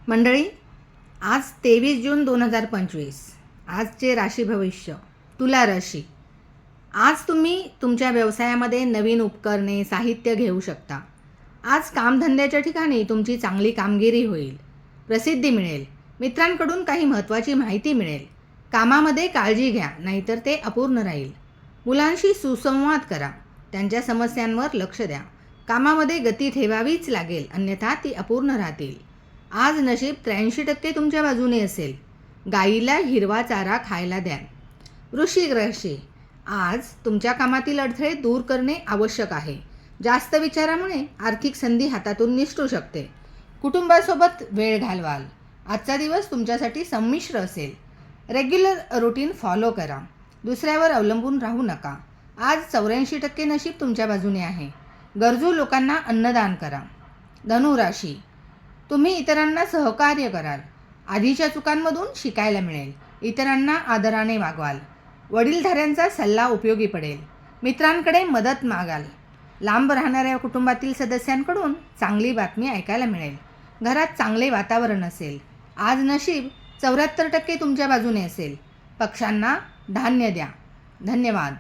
मंडळी, आज 23 जून 2025. आजचे राशी भविष्य तुला राशी. आज तुम्ही तुमच्या व्यवसायामध्ये नवीन उपकरणे, साहित्य घेऊ शकता. आज कामधंद्याच्या ठिकाणी तुमची चांगली कामगिरी होईल. प्रसिद्धी मिळेल. मित्रांकडून काही महत्त्वाची माहिती मिळेल. कामामध्ये काळजी घ्या, नाहीतर ते अपूर्ण राहील. मुलांशी सुसंवाद करा. त्यांच्या समस्यांवर लक्ष द्या. कामामध्ये गती ठेवावीच लागेल, अन्यथा ती अपूर्ण राहतील. आज नशीब 83% तुमच्या बाजूने असेल. गाईला हिरवा चारा खायला द्या. वृश्चिक राशी. आज तुमच्या कामातील अडथळे दूर करणे आवश्यक आहे. जास्त विचारामुळे आर्थिक संधी हातातून निसटू शकते. कुटुंबासोबत वेळ घालवाल. आजचा दिवस तुमच्यासाठी संमिश्र असेल. रेग्युलर रुटीन फॉलो करा. दुसऱ्यावर अवलंबून राहू नका. आज 84% नशीब तुमच्या बाजूने आहे. गरजू लोकांना अन्नदान करा. धनुराशी. तुम्ही इतरांना सहकार्य कराल. आधीच्या चुकांमधून शिकायला मिळेल. इतरांना आदराने वागवाल. वडीलधाऱ्यांचा सल्ला उपयोगी पडेल. मित्रांकडे मदत मागाल. लांब राहणाऱ्या कुटुंबातील सदस्यांकडून चांगली बातमी ऐकायला मिळेल. घरात चांगले वातावरण असेल. आज नशीब 74% तुमच्या बाजूने असेल. पक्ष्यांना धान्य द्या. धन्यवाद.